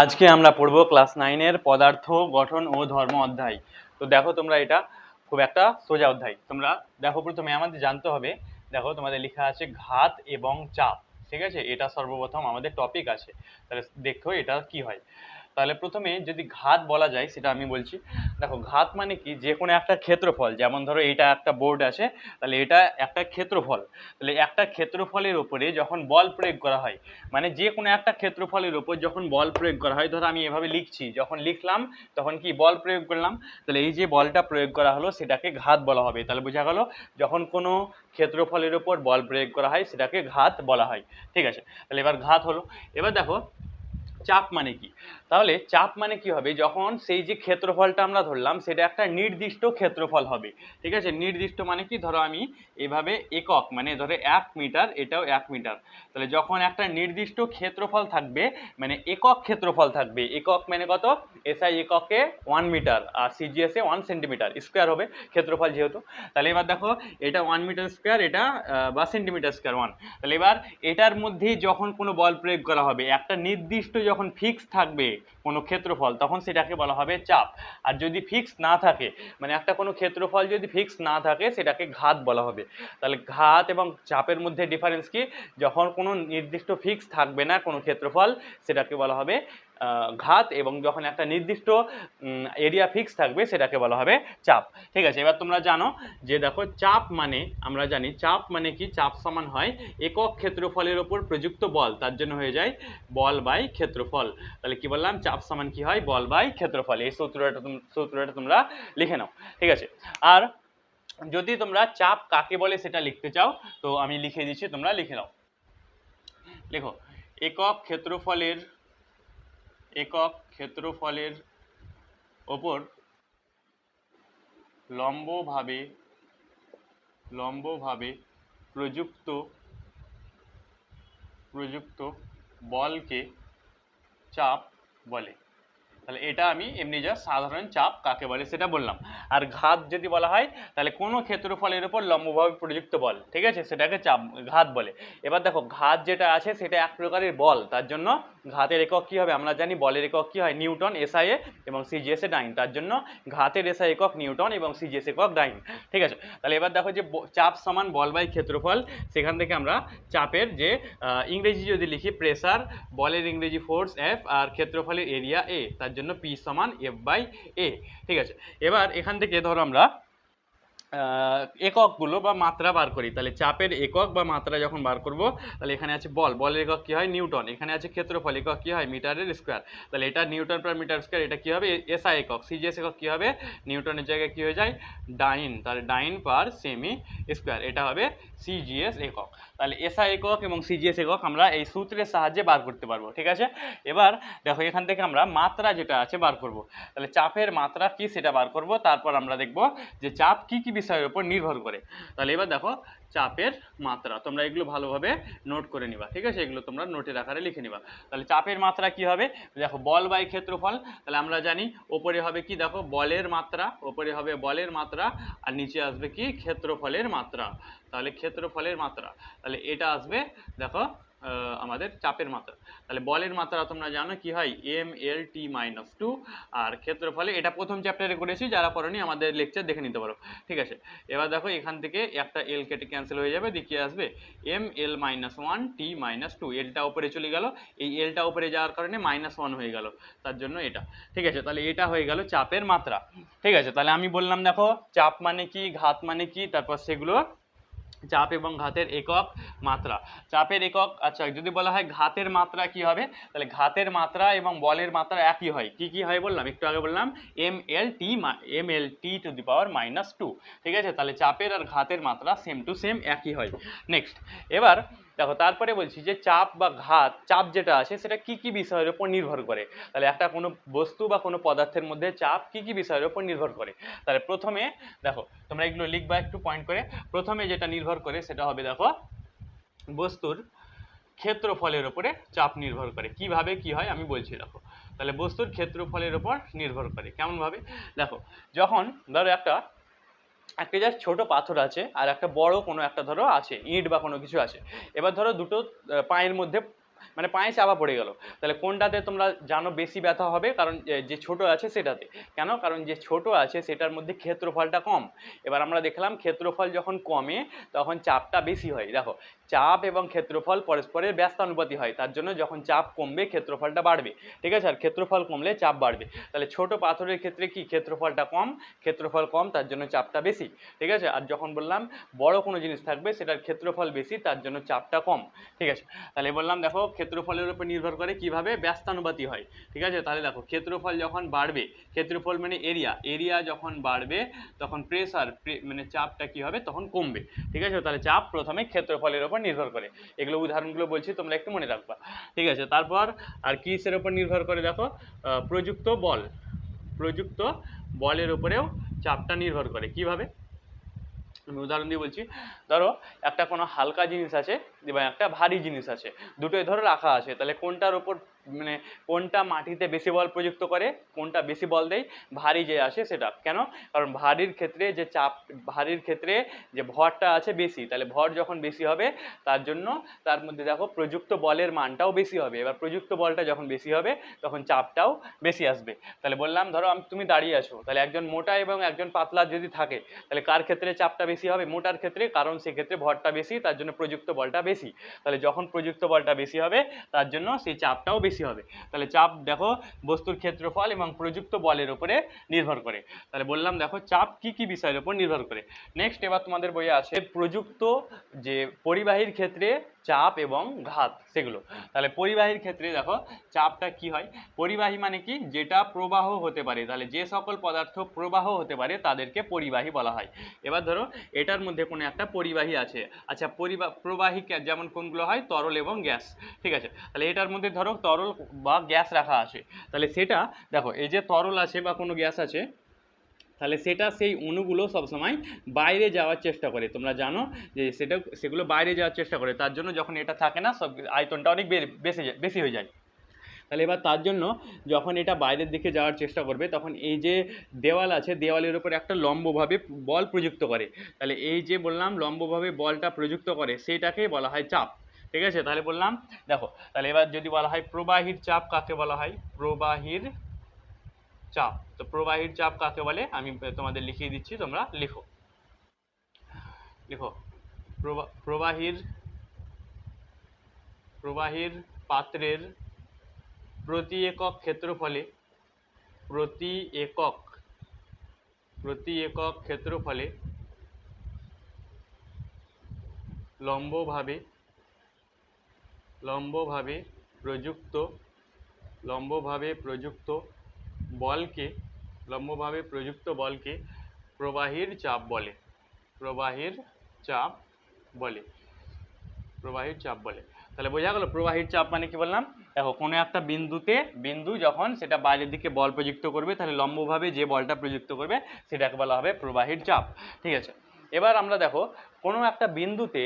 আজকে আমরা পড়ব ক্লাস 9-এর পদার্থ গঠন ও ধর্ম অধ্যায়। তো দেখো তোমরা এটা খুব একটা সোজা অধ্যায়। তোমরা দেখো প্রথমে আমাদের জানতে হবে, দেখো তোমাদের লেখা আছে ঘাত এবং চাপ, ঠিক আছে? এটা সর্বপ্রথম আমাদের টপিক আছে। তাহলে দেখো এটা কি হয়। তাহলে প্রথমে যদি ঘাত বলা যায় সেটা আমি বলছি। দেখো ঘাত মানে কি, যে কোনো একটা ক্ষেত্রফল, যেমন ধরো এটা একটা বোর্ড আছে, তাহলে এটা একটা ক্ষেত্রফল। তাহলে একটা ক্ষেত্রফলের উপরে যখন বল প্রয়োগ করা হয়, মানে যে কোনো একটা ক্ষেত্রফলের উপর যখন বল প্রয়োগ করা হয়, ধরো আমি এভাবে লিখছি, যখন লিখলাম তখন কি বল প্রয়োগ করলাম, তাহলে এই যে বলটা প্রয়োগ করা হলো সেটাকে ঘাত বলা হবে। তাহলে বোঝা গেল, যখন কোনো ক্ষেত্রফলের উপর বল প্রয়োগ করা হয় সেটাকে ঘাত বলা হয়, ঠিক আছে? তাহলে এবার ঘাত হলো। এবার দেখো চাপ মানে কি। তাহলে চাপ মানে কি হবে, যখন সেই যে ক্ষেত্রফলটা আমরা ধরলাম সেটা একটা নির্দিষ্ট ক্ষেত্রফল হবে, ঠিক আছে? নির্দিষ্ট মানে কি, ধরো আমি এভাবে একক, মানে ধরো 1 মিটার, এটাও 1 মিটার। তাহলে যখন একটা নির্দিষ্ট ক্ষেত্রফল থাকবে, মানে একক ক্ষেত্রফল থাকবে, একক মানে কত, এসআই এককে 1 মিটার আর সিজিএসে 1 সেন্টিমিটার স্কোয়ার হবে ক্ষেত্রফল যেহেতু। তাহলে এবার দেখো এটা 1 মিটার স্কোয়ার, এটা বা সেন্টিমিটার স্কোয়ার 1। তাহলে এবার এটার মধ্যে যখন কোনো বল প্রয়োগ করা হবে, একটা নির্দিষ্ট যখন ফিক্স থাকবে কোনো ক্ষেত্রফল, তখন সেটাকে বলা হবে চাপ। আর যদি ফিক্স না থাকে, মানে একটা কোনো ক্ষেত্রফল যদি ফিক্স না থাকে, সেটাকে ঘাত বলা হবে। তাহলে ঘাত এবং চাপের মধ্যে ডিফারেন্স কি, যখন কোনো নির্দিষ্ট ফিক্স থাকবে না কোনো ক্ষেত্রফল, সেটাকে বলা হবে ঘাত, এবং যখন একটা নির্দিষ্ট এরিয়া ফিক্স থাকবে সেটাকে বলা হবে চাপ, ঠিক আছে? এবার তোমরা জানো যে দেখো চাপ মানে, আমরা জানি চাপ মানে কি, চাপ সমান হয় একক ক্ষেত্রফলের ওপর প্রযুক্ত বল, তার জন্য হয়ে যায় বল বাই ক্ষেত্রফল। তাহলে কি বললাম, চাপ সমান কি হয়, বল বাই ক্ষেত্রফল। এই সূত্রটা তোমরা লিখে নাও, ঠিক আছে? আর যদি তোমরা চাপ কাকে বলে সেটা লিখতে চাও, তো আমি লিখে দিচ্ছি, তোমরা লিখে নাও। লেখো একক ক্ষেত্রফলের ওপর লম্বভাবে প্রযুক্ত বলকে চাপ বলে। তাহলে এটা আমি এমনি জাস্ট সাধারণ চাপ কাকে বলে সেটা বললাম। আর ঘাত যদি বলা হয়, তাহলে কোনো ক্ষেত্রফলের উপর লম্বভাবে প্রযুক্ত বল, ঠিক আছে, সেটাকে চাপ ঘাত বলে। এবার দেখো ঘাত যেটা আছে সেটা এক প্রকারের বল, তার জন্য ঘাতের একক কি হবে, আমরা জানি বলের একক কি হয়, নিউটন এসআইএ এবং সিজিএসএ ডাইন, তার জন্য ঘাতের এসআই একক নিউটন এবং সিজিএস একক ডাইন, ঠিক আছে? তাহলে এবার দেখো যে চাপ সমান বল বাই ক্ষেত্রফল, সেখান থেকে আমরা চাপের যে ইংরেজি যদি লিখি প্রেসার, বলের ইংরেজি ফোর্স এফ, আর ক্ষেত্রফলের এরিয়া এ, তার জন্য পি সমান এফ বাই এ, ঠিক আছে? এবার এখান থেকে ধরো আমরা এককগুলো বা মাত্রা বার করি। তাহলে চাপের একক বা মাত্রা যখন বার করব, তাহলে এখানে আছে বল, বলের একক কি হয় নিউটন, এখানে আছে ক্ষেত্রফল, একক কি হয় মিটারের স্কোয়ার, তাহলে এটা নিউটন পার মিটার স্কোয়ার, এটা কি হবে এসআই একক, সিজিএস একক কি হবে, নিউটনের জায়গায় কি হয়ে যায় ডাইন, তাহলে ডাইন পার সেমি স্কোয়ার, এটা হবে সিজিএস একক। তাহলে এসআই একক এবং সিজিএস একক আমরা এই সূত্রের সাহায্যে বার করতে পারবো, ঠিক আছে? এবার দেখো এখান থেকে আমরা মাত্রা যেটা আছে বার করব। তাহলে চাপের মাত্রা কি সেটা বার করব, তারপর আমরা দেখব যে চাপ কি কি বিষয়ের উপর নির্ভর করে। তাহলে এবার দেখো চাপের মাত্রা, তোমরা এগুলো ভালোভাবে নোট করে নিবা, ঠিক আছে? এগুলো তোমরা নোটের আকারে লিখে নিবা। তাহলে চাপের মাত্রা কি হবে, দেখো বল বাই ক্ষেত্রফল। তাহলে আমরা জানি ওপরে হবে কি, দেখো বলের মাত্রা, ওপরে হবে বলের মাত্রা, আর নিচে আসবে কি ক্ষেত্রফলের মাত্রা। তাহলে ক্ষেত্রফলের মাত্রা, তাহলে এটা আসবে দেখো আমাদের চাপের মাত্রা। তাহলে বলের মাত্রা তোমরা জানো কি হয় এম এল টি মাইনাস 2, আর ক্ষেত্রফলে এটা প্রথম চ্যাপ্টারে করেছি, যারা পড়নি আমাদের লেকচার দেখে নিতে পারো, ঠিক আছে? এবার দেখো এখান থেকে একটা এল কেটে ক্যান্সেল হয়ে যাবে, দিকে আসবে এম এল মাইনাস 1 টি মাইনাস 2, এলটা উপরে চলে গেল, এই এলটা উপরে যাওয়ার কারণে -1 হয়ে গেল, তার জন্য এটা, ঠিক আছে? তাহলে এটা হয়ে গেল চাপের মাত্রা, ঠিক আছে? তাহলে আমি বললাম দেখো চাপ মানে কি, ঘাত মানে কি, তারপর সেগুলো চাপ এবং ঘাতের একক মাত্রা। চাপের একক, আচ্ছা যদি বলা হয় ঘাতের মাত্রা কি হবে, তাহলে ঘাতের মাত্রা এবং বলের মাত্রা একই হয়, কি কি হয় বললাম একটু আগে বললাম, M L T to the পাওয়ার -2, ঠিক আছে? তাহলে চাপের আর ঘাতের মাত্রা সেম টু সেম একই হয়। নেক্সট, এবার দেখো তারপরে বলছি যে চাপ বা ঘাত, চাপ যেটা আছে সেটা কি কি বিষয়ের উপর নির্ভর করে। তাহলে একটা কোনো বস্তু বা কোনো পদার্থের মধ্যে চাপ কি কি বিষয়ের উপর নির্ভর করে। তাহলে প্রথমে দেখো তোমরা এগুলো লিখবা একটু পয়েন্ট করে। প্রথমে যেটা নির্ভর করে সেটা হবে দেখো বস্তুর ক্ষেত্রফলের উপরে চাপ নির্ভর করে। কিভাবে কি হয় আমি বলছি, দেখো তাহলে বস্তুর ক্ষেত্রফলের উপর নির্ভর করে কেমন ভাবে, দেখো যখন ধরো একটা জাস্ট ছোট পাথর আছে আর একটা বড় কোনো একটা ধরো আছে ইট বা কোনো কিছু আছে, এবার ধরো দুটো পায়ের মধ্যে মানে পায়ে চাপা পড়ে গেল। তাহলে কোনটাতে তোমরা জানো বেশি ব্যথা হবে? কারণ যে ছোট আছে সেটাতে। কেন? কারণ যে ছোট আছে সেটার মধ্যে ক্ষেত্রফলটা কম। এবার আমরা দেখলাম ক্ষেত্রফল যখন কমে তখন চাপটা বেশি হয়। দেখো, চাপ এবং ক্ষেত্রফল পরস্পরের ব্যস্তানুপাতি হয়, তার জন্য যখন চাপ কমবে ক্ষেত্রফলটা বাড়বে। ঠিক আছে? আর ক্ষেত্রফল কমলে চাপ বাড়বে। তাহলে ছোট পাথরের ক্ষেত্রে কি ক্ষেত্রফলটা কম, ক্ষেত্রফল কম, তার জন্য চাপটা বেশি। ঠিক আছে? আর যখন বললাম বড় কোনো জিনিস থাকবে সেটার ক্ষেত্রফল বেশি, তার জন্য চাপটা কম। ঠিক আছে? তাহলে বললাম দেখো ক্ষেত্রফলের উপর নির্ভর করে কিভাবে ব্যস্তানুপাতি হয়। ঠিক আছে? তাহলে দেখো ক্ষেত্রফল যখন বাড়বে, ক্ষেত্রফল মানে এরিয়া, এরিয়া যখন বাড়বে তখন প্রেসার মানে চাপটা কি হবে তখন কমবে। ঠিক আছে? তাহলে চাপ প্রথমে ক্ষেত্রফলের উপর নির্ভর করে। এগুলো উদাহরণগুলো বলছি, তোমরা একটু মনে রাখবা। ঠিক আছে? তারপর আর কিসের উপর নির্ভর করে দেখো, প্রযুক্ত বল, প্রযুক্ত বলের উপরেও চাপটা নির্ভর করে। কিভাবে? আমি উদাহরণ দিয়ে বলছি। ধরো একটা কোনো হালকা জিনিস আছে এবং একটা ভারী জিনিস আছে, দুটোই ধরো রাখা আছে। তাহলে কোনটার উপর মানে কোনটা মাটিতে বেশি বল প্রযুক্ত করে, কোনটা বেশি বল দেয়? ভারী যে আসে সেটা। কেন? কারণ ভারীর ক্ষেত্রে যে চাপ, ভারীর ক্ষেত্রে যে ভরটা আছে বেশি, তাহলে ভর যখন বেশি হবে তার জন্য তার মধ্যে দেখো প্রযুক্ত বলের মানটাও বেশি হবে। এবার প্রযুক্ত বলটা যখন বেশি হবে তখন চাপটাও বেশি আসবে। তাহলে বললাম ধরো তুমি দাঁড়িয়ে আছো, তাহলে একজন মোটা এবং একজন পাতলা যদি থাকে তাহলে কার ক্ষেত্রে চাপটা বেশি হবে? মোটার ক্ষেত্রে, কারণ সেক্ষেত্রে ভরটা বেশি, তার জন্য প্রযুক্ত বলটা বেশি। তাহলে যখন প্রযুক্ত বলটা বেশি হবে তার জন্য সেই চাপটাও বেশি হবে। তাহলে চাপ দেখো বস্তুর ক্ষেত্রফল এবং প্রযুক্ত বলের উপরে নির্ভর করে। তাহলে বললাম দেখো চাপ কি কি বিষয়ের উপর নির্ভর করে। নেক্সট এবার তোমাদের বইয়ে আছে প্রযুক্ত যে পরিবাহীর ক্ষেত্রে চাপ এবং ঘাত, সেগুলো। তাহলে পরিবাহীর ক্ষেত্রে দেখো চাপটা কি হয়? পরিবাহী মানে কি? যেটা প্রবাহ হতে পারে। তাহলে যে সকল পদার্থ প্রবাহ হতে পারে তাদেরকে পরিবাহী বলা হয়। এবার ধরো এটার মধ্যে কোনো একটা পরিবাহী আছে। আচ্ছা, প্রবাহী যেমন কোনগুলো হয়? তরল এবং গ্যাস। ঠিক আছে? তাহলে এটার মধ্যে ধরো তরল বা গ্যাস রাখা আছে। তাহলে সেটা দেখো, এই যে তরল আছে বা কোনো গ্যাস আছে, তাহলে সেটা সেই অণুগুলো সবসময় বাইরে যাওয়ার চেষ্টা করে। তোমরা জানো যে সেগুলো বাইরে যাওয়ার চেষ্টা করে, তার জন্য যখন এটা থাকে না সব আয়তনটা অনেক বেশি হয়ে যায়। তাহলে এবার তার জন্য যখন এটা বাইরের দিকে যাওয়ার চেষ্টা করবে তখন এই যে দেওয়াল আছে, দেওয়ালের উপর একটা লম্বভাবে বল প্রযুক্ত করে। তাহলে এই যে বললাম লম্বভাবে বলটা প্রযুক্ত করে সেটাকেই বলা হয় চাপ। ঠিক আছে? তাহলে বললাম দেখো, তাহলে এবার যদি বলা হয় প্রবাহীর চাপ কাকে বলা হয়? প্রবাহীর চাপ। তো প্রবাহীর চাপ কাকে বলে আমি তোমাদের লিখিয়ে দিচ্ছি, তোমরা লিখো। লিখো প্রবাহীর প্রবাহীর পাত্রের প্রতি একক ক্ষেত্রফলে, প্রতি একক ক্ষেত্রফলে লম্বভাবে প্রযুক্ত বলকে প্রবাহীর চাপ বলে। তাহলে বোঝা গেল প্রবাহীর চাপ মানে কি বললাম? দেখো কোনো একটা বিন্দু যখন সেটা বাইরের দিকে বল প্রযুক্ত করবে তাহলে লম্বভাবে যে বলটা প্রযুক্ত করবে সেটাকে বলা হবে প্রবাহীর চাপ। ঠিক আছে? এবার আমরা দেখো কোনো একটা বিন্দুতে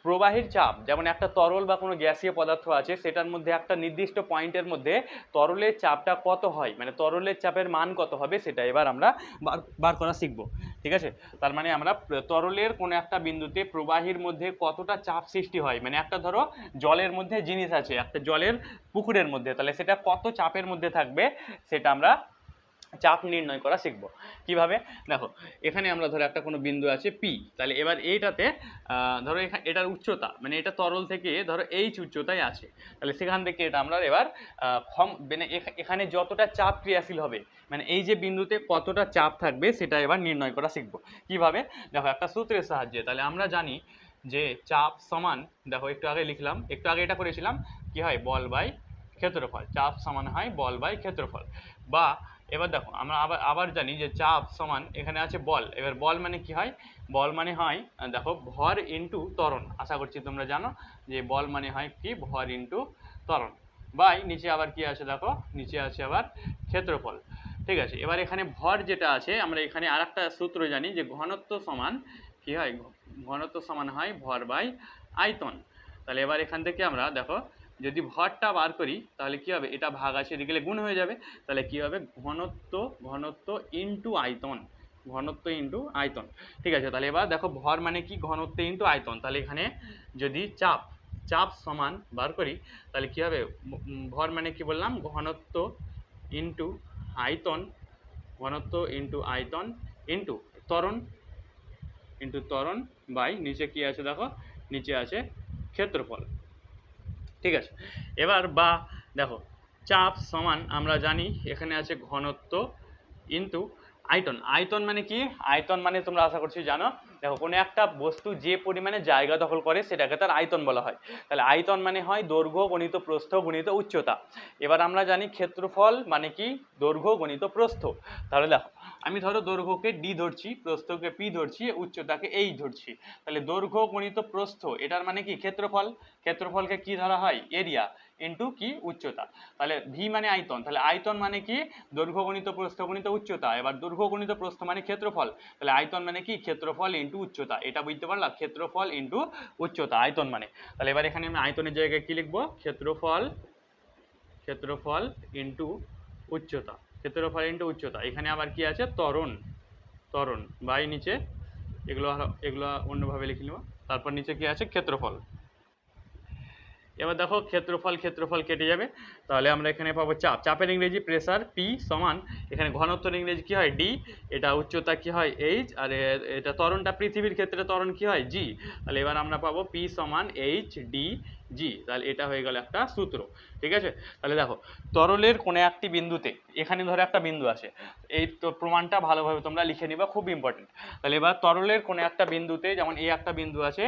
প্রবাহীর চাপ, যেমন একটা তরল বা কোনো গ্যাসীয় পদার্থ আছে সেটার মধ্যে একটা নির্দিষ্ট পয়েন্টের মধ্যে তরলের চাপটা কত হয়, মানে তরলের চাপের মান কত হবে সেটা এবার আমরা বার করা শিখব। ঠিক আছে? তার মানে আমরা তরলের কোনো একটা বিন্দুতে প্রবাহীর মধ্যে কতটা চাপ সৃষ্টি হয়, মানে একটা ধরো জলের মধ্যে জিনিস আছে, একটা জলের পুকুরের মধ্যে, তাহলে সেটা কত চাপের মধ্যে থাকবে সেটা আমরা চাপ নির্ণয় করা শিখব। কিভাবে? দেখো এখানে আমরা ধরো একটা কোনো বিন্দু আছে পি, তাহলে এবার এইটাতে ধরো এটার উচ্চতা, মানে এটা তরল থেকে ধরো এইচ উচ্চতায় আছে, তাহলে সেখান থেকে এটা আমরা এবার মানে এখানে যতটা চাপ ক্রিয়াশীল হবে, মানে এই যে বিন্দুতে কতটা চাপ থাকবে সেটা এবার নির্ণয় করা শিখব। কিভাবে? দেখো একটা সূত্রের সাহায্যে। তাহলে আমরা জানি যে চাপ সমান, দেখো একটু আগে লিখলাম, একটু আগে এটা করেছিলাম, কি হয়? বল বাই ক্ষেত্রফল। চাপ সমান হয় বল বাই ক্ষেত্রফল। বা এবার দেখো আমরা আবার জানি যে চাপ সমান, এখানে আছে বল, এবার বল মানে কি হয়? বল মানে হয় দেখো ভর ইন্টু ত্বরণ। আশা করছি তোমরা জানো যে বল মানে হয় কি? ভর ইন্টু ত্বরণ। বাই নিচে আবার কি আছে? দেখো নিচে আছে আবার ক্ষেত্রফল। ঠিক আছে? এবার এখানে ভর যেটা আছে, আমরা এখানে আর একটা সূত্র জানি যে ঘনত্ব সমান কি হয়? ঘনত্ব সমান হয় ভর বাই আয়তন। তাহলে এবার এখান থেকে আমরা দেখো যদি ভরটা বার করি তাহলে কি হবে? এটা ভাগ আছে, এদিকে গুণ হয়ে যাবে। তাহলে কি হবে? ঘনত্ব ইন্টু আয়তন। ঠিক আছে? তাহলে এবার দেখো ভর মানে কি? ঘনত্ব ইন্টু আয়তন। তাহলে এখানে যদি চাপ চাপ সমান বার করি, তাহলে কি হবে, ভর মানে কি বললাম, ঘনত্ব ইন্টু আয়তন, ঘনত্ব ইন্টু আয়তন ইন্টু ত্বরণ, বাই নিচে কি আছে দেখো, নিচে আছে ক্ষেত্রফল। ঠিক আছে, এবার বা দেখো চাপ সমান আমরা জানি এখানে আছে ঘনত্ব ইন্টু আয়তন। আয়তন মানে কি, আয়তন মানে তোমরা আশা করছি জানো, দেখো কোনো একটা বস্তু যে পরিমাণে জায়গা দখল করে সেটাকে তার আয়তন বলা হয়। তাহলে আয়তন মানে হয় দৈর্ঘ্য গণিত প্রস্থ গণিত উচ্চতা। এবার আমরা জানি ক্ষেত্রফল মানে কি, দৈর্ঘ্য গণিত প্রস্থ। তাহলে দেখো আমি ধরো দৈর্ঘ্যকে ডি ধরছি, প্রস্থকে পি ধরছি, উচ্চতাকে এইচ ধরছি। তাহলে দৈর্ঘ্য গণিত প্রস্থ এটার মানে কি ক্ষেত্রফল, ক্ষেত্রফলকে কি ধরা হয়, এরিয়া ইন্টু কি উচ্চতা। তাহলে ভি মানে আয়তন, তাহলে আয়তন মানে কি দৈর্ঘ্য গণিত প্রস্থ গণিত উচ্চতা। এবার দৈর্ঘ্য গণিত প্রস্থ মানে ক্ষেত্রফল, তাহলে আয়তন মানে কি ক্ষেত্রফল ইন্টু উচ্চতা। এটা বুঝতে পারলাম, ক্ষেত্রফল ইন্টু উচ্চতা আয়তন মানে। তাহলে এবার এখানে আমি আয়তনের জায়গায় কি লিখবো, ক্ষেত্রফল, ক্ষেত্রফল ইন্টু উচ্চতা, ক্ষেত্রফল ইন্টু উচ্চতা। এখানে আবার কি আছে, ত্বরণ, ত্বরণ বাই নিচে, এগুলো এগুলো অন্যভাবে লিখে নেব। তারপর নিচে কি আছে, ক্ষেত্রফল। এবার দেখো ক্ষেত্রফল ক্ষেত্রফল কেটে যাবে, তাহলে আমরা এখানে পাবো চাপ, চাপের ইংরেজি প্রেসার পি সমান, এখানে ঘনত্বের ইংরেজি কি হয় ডি, এটা উচ্চতা কি হয় এইচ, আর এটা ত্বরণটা পৃথিবীর ক্ষেত্রে ত্বরণ কি হয় জি। তাহলে এবার আমরা পাবো পি সমান এইচ ডি জি, তাহলে এটা হয়ে গেল একটা সূত্র। ঠিক আছে, তাহলে দেখো তরলের কোনো একটি বিন্দুতে, এখানে ধরো একটা বিন্দু আছে, এই তো প্রমাণটা ভালোভাবে তোমরা লিখে নিবা, খুব ইম্পর্টেন্ট। তাহলে এবার তরলের কোনো একটা বিন্দুতে, যেমন এই একটা বিন্দু আছে,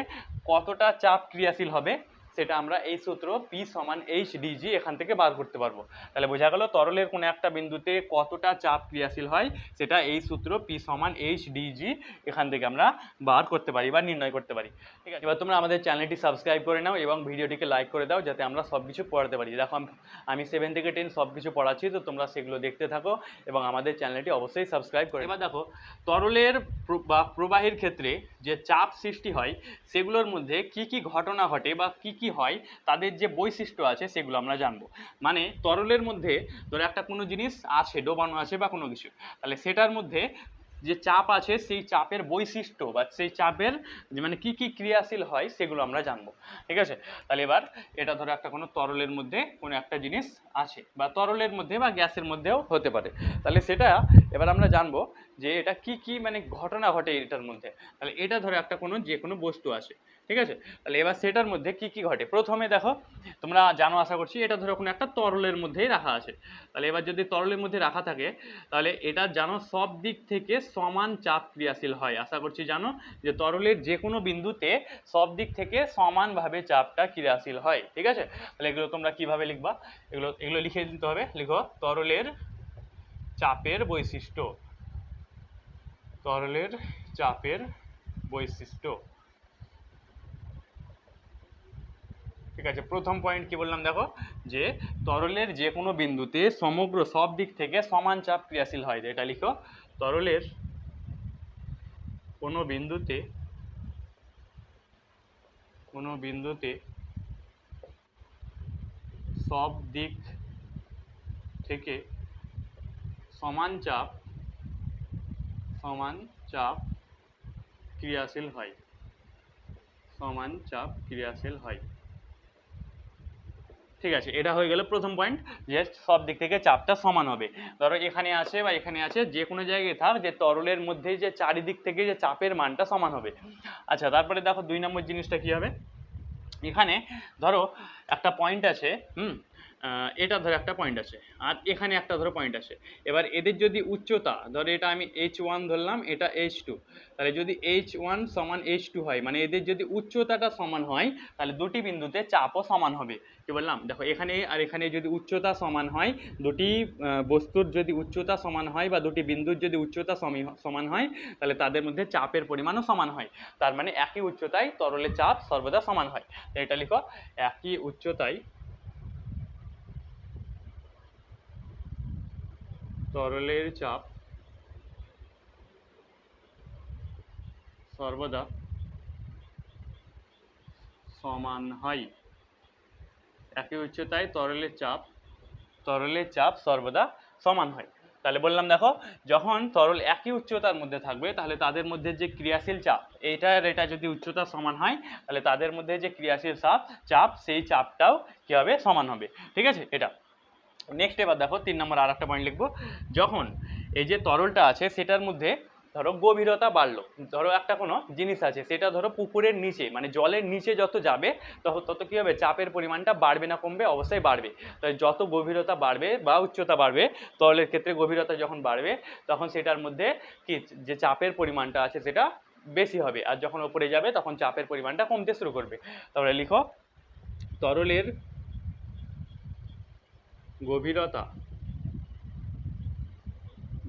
কতটা চাপ ক্রিয়াশীল হবে সেটা আমরা এই সূত্র পি সমান এইচ ডিজি এখান থেকে বার করতে পারবো। তাহলে বোঝা গেল তরলের কোনো একটা বিন্দুতে কতটা চাপ ক্রিয়াশীল হয় সেটা এই সূত্র পি সমান এইচ ডিজি এখান থেকে আমরা বার করতে পারি বা নির্ণয় করতে পারি। ঠিক আছে, এবার তোমরা আমাদের চ্যানেলটি সাবস্ক্রাইব করে নাও এবং ভিডিওটিকে লাইক করে দাও, যাতে আমরা সব কিছু পড়াতে পারি। দেখো আমি 7 থেকে 10 সব কিছু পড়াচ্ছি, তো তোমরা সেগুলো দেখতে থাকো এবং আমাদের চ্যানেলটি অবশ্যই সাবস্ক্রাইব করে। এবার দেখো তরলের বা প্রবাহের ক্ষেত্রে যে চাপ সৃষ্টি হয় সেগুলোর মধ্যে কি কি ঘটনা ঘটে বা কি কি হয়, তাদের যে বৈশিষ্ট্য আছে সেগুলো আমরা জানবো। মানে তরলের মধ্যে ধরো একটা কোনো জিনিস আছে, ডোবানো আছে বা কোনো কিছু, তাহলে সেটার মধ্যে যে চাপ আছে সেই চাপের বৈশিষ্ট্য বা সেই চাপের যে মানে কি কি ক্রিয়াশীল হয় সেগুলো আমরা জানবো। ঠিক আছে, তাহলে এবার এটা ধরো একটা কোনো তরলের মধ্যে কোনো একটা জিনিস আছে, বা তরলের মধ্যে বা গ্যাসের মধ্যেও হতে পারে, তাহলে সেটা এবার আমরা জানবো যে এটা কি কি মানে ঘটনা ঘটে এটার মধ্যে। তাহলে এটা ধরো একটা কোনো যে কোনো বস্তু আছে, ঠিক আছে, তাহলে এবার সেটার মধ্যে কি কি ঘটে, প্রথমে দেখো তোমরা জানো আশা করছি, এটা ধরো কোনো একটা তরলের মধ্যেই রাখা আছে। তাহলে এবার যদি তরলের মধ্যে রাখা থাকে, তাহলে এটা জানো সব দিক থেকে সমান চাপ ক্রিয়াশীল হয়। আশা করছি জানো যে তরলের যে কোনো বিন্দুতে সব দিক থেকে সমানভাবে চাপটা ক্রিয়াশীল হয়। ঠিক আছে, তাহলে এগুলো তোমরা কিভাবে লিখবা, এগুলো এগুলো লিখে দিতে হবে। লিখো তরলের চাপের বৈশিষ্ট্য, তরলের চাপের বৈশিষ্ট্য। ঠিক আছে, প্রথম পয়েন্ট কি বললাম দেখো, যে তরলের যে কোনো বিন্দুতে সমগ্র সব দিক থেকে সমান চাপ ক্রিয়াশীল হয়। এটা লিখো, তরলের কোনো বিন্দুতে, কোনো বিন্দুতে সব দিক থেকে সমান চাপ, সমান চাপ ক্রিয়াশীল হয়, সমান চাপ ক্রিয়াশীল হয়। ঠিক আছে, এটা হয়ে গেল প্রথম পয়েন্ট, যে সব দিক থেকে চাপটা সমান হবে। ধরো এখানে আছে বা এখানে আছে, যে কোনো জায়গায় থাক, যে তরলের মধ্যে যে চারিদিক থেকে যে চাপের মানটা সমান হবে। আচ্ছা, তারপরে দেখো 2 নম্বর জিনিসটা কি হবে, এখানে ধরো একটা পয়েন্ট আছে, এটা ধরো একটা পয়েন্ট আছে, আর এখানে একটা ধরো পয়েন্ট আছে। এবার এদের যদি উচ্চতা, ধরো এটা আমি h1 ধরলাম, এটা h2, তাহলে যদি h1 সমান h2 হয়, মানে এদের যদি উচ্চতাটা সমান হয়, তাহলে দুটি বিন্দুতে চাপও সমান হবে। কি বললাম দেখো, এখানে আর এখানে যদি উচ্চতা সমান হয়, দুটি বস্তুর যদি উচ্চতা সমান হয় বা দুটি বিন্দুর যদি উচ্চতা সমান হয়, তাহলে তাদের মধ্যে চাপের পরিমাণও সমান হয়। তার মানে একই উচ্চতায় তরলের চাপ সর্বদা সমান হয়। এটা লিখো, একই উচ্চতায় তরলের চাপ সর্বদা সমান হয়। একই উচ্চতায় তরলের চাপ, তরলের চাপ সর্বদা সমান হয়। তাহলে বললাম দেখো, যখন তরল একই উচ্চতার মধ্যে থাকবে তাহলে তাদের মধ্যে যে ক্রিয়াশীল চাপ, এটা যদি উচ্চতা সমান হয় তাহলে তাদের মধ্যে যে ক্রিয়াশীল চাপ সেই চাপটাও কি হবে, সমান হবে। ঠিক আছে, এটা নেক্সট। এবার দেখো 3 নম্বর আর একটা পয়েন্ট লিখবো। যখন এই যে তরলটা আছে সেটার মধ্যে ধরো গভীরতা বাড়লো, ধরো একটা কোনো জিনিস আছে সেটা ধরো পুকুরের নিচে মানে জলের নিচে যত যাবে তত কি হবে, চাপের পরিমাণটা বাড়বে না কমবে, অবশ্যই বাড়বে। তাই যত গভীরতা বাড়বে বা উচ্চতা বাড়বে, তরলের ক্ষেত্রে গভীরতা যখন বাড়বে তখন সেটার মধ্যে কি যে চাপের পরিমাণটা আছে সেটা বেশি হবে, আর যখন ওপরে যাবে তখন চাপের পরিমাণটা কমতে শুরু করবে। তাহলে লিখো, তরলের গভীরতা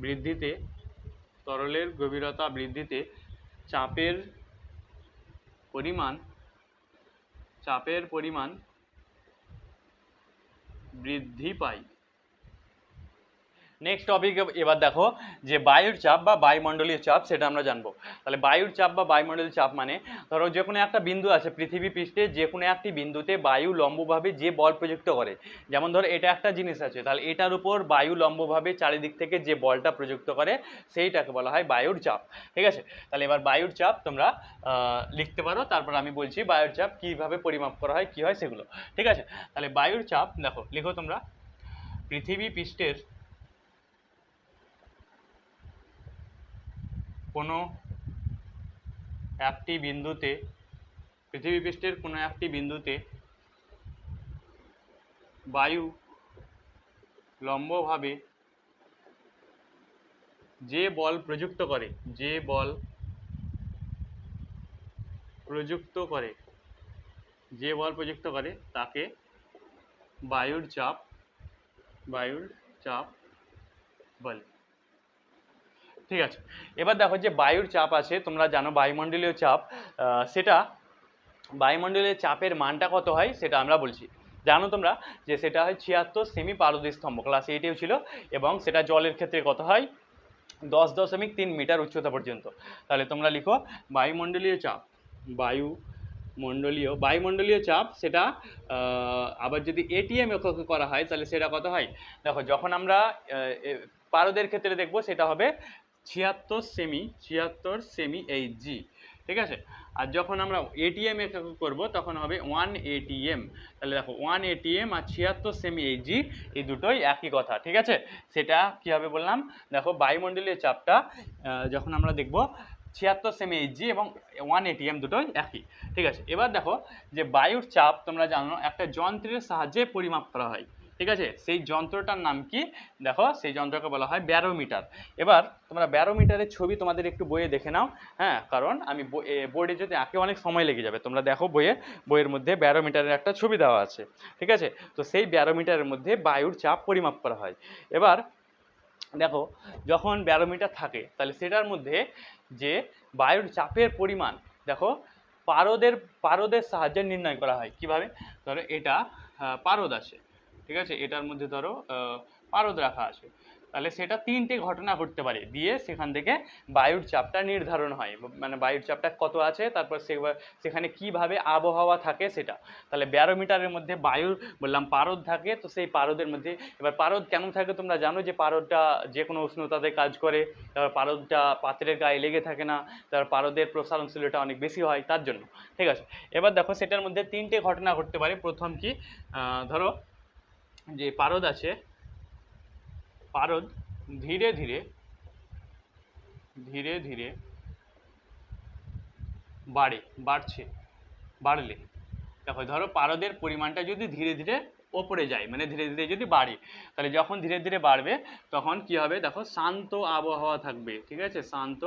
বৃদ্ধিতে তরলের গভীরতা বৃদ্ধিতে চাপের পরিমাণ বৃদ্ধি পায়। নেক্সট টপিক এবার দেখো যে বায়ুর চাপ বা বায়ুমণ্ডলীয় চাপ, সেটা আমরা জানবো। তাহলে বায়ুর চাপ বা বায়ুমণ্ডলীয় চাপ মানে ধরো যে কোনো একটা বিন্দু আছে পৃথিবী পৃষ্ঠে, যে কোনো একটি বিন্দুতে বায়ু লম্বভাবে যে বল প্রযুক্ত করে, যেমন ধরো এটা একটা জিনিস আছে, তাহলে এটার উপর বায়ু লম্বভাবে চারিদিক থেকে যে বলটা প্রযুক্ত করে সেইটাকে বলা হয় বায়ুর চাপ। ঠিক আছে, তাহলে এবার বায়ুর চাপ তোমরা লিখতে পারো, তারপর আমি বলছি বায়ুর চাপ কিভাবে পরিমাপ করা হয়, কি হয় সেগুলো। ঠিক আছে, তাহলে বায়ুর চাপ দেখো, লিখো তোমরা, পৃথিবী পৃষ্ঠের কোনো একটি বিন্দুতে বায়ু লম্বভাবে যে বল প্রযুক্ত করে তাকে বায়ুর চাপ বলে। ঠিক আছে, এবার দেখো যে বায়ুর চাপ আছে, তোমরা জানো বায়ুমণ্ডলীয় চাপ, সেটা বায়ুমণ্ডলীয় চাপের মানটা কত হয় সেটা আমরা বলছি। জানো তোমরা যে সেটা হয় 76 সেমি পারদ স্তম্ভ, ক্লাস 8এও ছিল, এবং সেটা জলের ক্ষেত্রে কত হয়, 10.3 মিটার উচ্চতা পর্যন্ত। তাহলে তোমরা লিখো, বায়ুমণ্ডলীয় চাপ বায়ুমণ্ডলীয় চাপ সেটা আবার যদি এটিএম এককে করা হয় তাহলে সেটা কত হয়, দেখো যখন আমরা পারদের ক্ষেত্রে দেখবো সেটা হবে 76 সেমি এইচজি। ঠিক আছে, আর যখন আমরা এটিএম একক করব তখন হবে 1 এটিএম। তাহলে দেখো 1 এটিএম আর 76 সেমি এইচজি এই দুটোই একই কথা। ঠিক আছে, সেটা কি হবে বললাম, দেখো বায়ুমণ্ডলীয় চাপটা যখন আমরা দেখব 76 সেমি এইচজি এবং 1 এটিএম দুটোই একই। ঠিক আছে, এবার দেখো যে বায়ুর চাপ তোমরা জানো একটা যন্ত্রের সাহায্যে পরিমাপ করা হয়। ঠিক আছে, সেই যন্ত্রটার নাম কি, দেখো সেই যন্ত্রকে বলা হয় ব্যারোমিটার। এবার তোমরা ব্যারোমিটারের ছবি তোমাদের একটু বইয়ে দেখে নাও, হ্যাঁ, কারণ আমি বোর্ডে যদি আঁকে অনেক সময় লেগে যাবে। তোমরা দেখো বইয়ের মধ্যে ব্যারোমিটারের একটা ছবি দেওয়া আছে। ঠিক আছে, তো সেই ব্যারোমিটারের মধ্যে বায়ুর চাপ পরিমাপ করা হয়। এবার দেখো যখন ব্যারোমিটার থাকে তাহলে সেটার মধ্যে যে বায়ুর চাপের পরিমাণ, দেখো পারদের সাহায্যে নির্ণয় করা হয়। কিভাবে, ধরো এটা পারদ আছে, ঠিক আছে, এটার মধ্যে ধরো পারদ রাখা আছে, তাহলে সেটা 3টে ঘটনা ঘটতে পারে, দিয়ে সেখান থেকে বায়ুর চাপটা নির্ধারণ হয়, মানে বায়ুর চাপটা কত আছে, তারপর সেখানে কিভাবে আবহাওয়া থাকে সেটা। তাহলে ব্যারোমিটারের মধ্যে বায়ুর বললাম পারদ থাকে, তো সেই পারদের মধ্যে, এবার পারদ কেন থাকে তোমরা জানো যে পারদটা যে কোনো উষ্ণতাতে কাজ করে, তারপর পারদটা পাত্রের গায়ে লেগে থাকে না, তারপর পারদের প্রসারণশীলতা অনেক বেশি হয় তার জন্য। ঠিক আছে, এবার দেখো সেটার মধ্যে 3টে ঘটনা ঘটতে পারে। প্রথম কি, ধরো যে পারদ আছে, পারদ ধীরে ধীরে বাড়লে, দেখো ধরো পারদের পরিমাণটা যদি ধীরে ধীরে ওপরে যায় মানে ধীরে ধীরে যদি বাড়ে, তাহলে যখন ধীরে ধীরে বাড়বে তখন কি হবে, দেখো শান্ত আবহাওয়া থাকবে। ঠিক আছে, শান্ত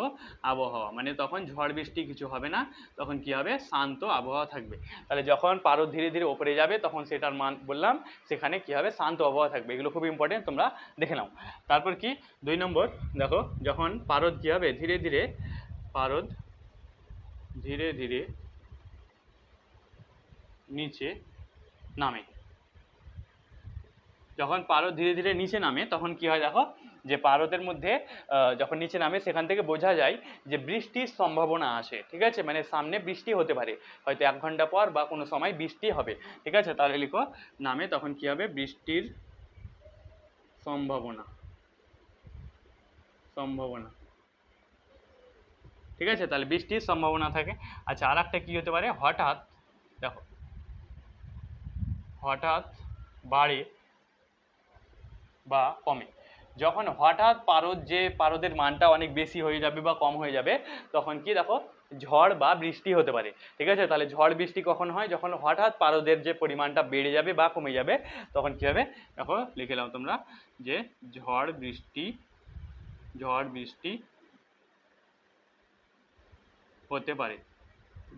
আবহাওয়া মানে তখন ঝড় বৃষ্টি কিছু হবে না, তখন কি হবে, শান্ত আবহাওয়া থাকবে। তাহলে যখন পারদ ধীরে ধীরে ওপরে যাবে তখন সেটার মান বললাম সেখানে কি হবে, শান্ত আবহাওয়া থাকবে। এগুলো খুব ইম্পর্টেন্ট, তোমরা দেখে নাও। তারপর কি 2 নম্বর, দেখো যখন পারদ কি হবে, পারদ ধীরে ধীরে নিচে নামে, যখন পারদ ধীরে ধীরে নিচে নামে তখন কি হয়, দেখো যে পারদের মধ্যে যখন নিচে নামে সেখান থেকে বোঝা যায় যে বৃষ্টির সম্ভাবনা আছে। ঠিক আছে, মানে সামনে বৃষ্টি হতে পারে, হয়তো 1 ঘন্টা পর বা কোনো সময় বৃষ্টি হবে। ঠিক আছে, তাহলে লিখো নামে তখন কি হবে, বৃষ্টির সম্ভাবনা। সম্ভাবনা। ঠিক আছে, তাহলে বৃষ্টির সম্ভাবনা থাকে। আচ্ছা, আর একটা কী হতে পারে, হঠাৎ, দেখো হঠাৎ বাড়ে বা কমে। যখন হঠাৎ পারদের মানটা অনেক বেশি হয়ে যাবে বা কম হয়ে যাবে, তখন কি দেখো ঝড় বা বৃষ্টি হতে পারে। ঠিক আছে, তাহলে ঝড় বৃষ্টি কখন হয়, যখন হঠাৎ পারদের যে পরিমাণটা বেড়ে যাবে বা কমে যাবে, তখন কি হবে, দেখো লিখে নাও তোমরা যে ঝড় বৃষ্টি হতে পারে,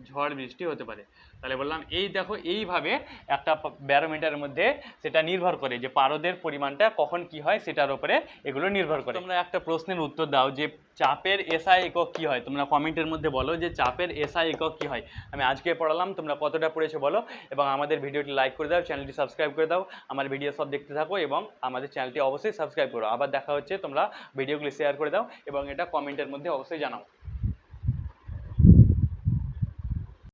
ঝড় বৃষ্টি হতে পারে। তাহলে বললাম এই দেখো এইভাবে একটা ব্যারোমিটারের মধ্যে সেটা নির্ভর করে যে পারদের পরিমাণটা কখন কি হয় সেটার উপরে এগুলো নির্ভর করে। তোমরা একটা প্রশ্নের উত্তর দাও যে চাপের এসআই একক কি হয়, তোমরা কমেন্টের মধ্যে বলো যে চাপের এসআই একক কি হয়। আমি আজকে পড়ালাম, তোমরা কতটা পড়েছো বলো, এবং আমাদের ভিডিওটি লাইক করে দাও, চ্যানেলটি সাবস্ক্রাইব করে দাও, আমার ভিডিও সব দেখতে থাকো এবং আমাদের চ্যানেলটি অবশ্যই সাবস্ক্রাইব করো। আবার দেখা হচ্ছে, তোমরা ভিডিওগুলি শেয়ার করে দাও এবং এটা কমেন্টের মধ্যে অবশ্যই জানাও।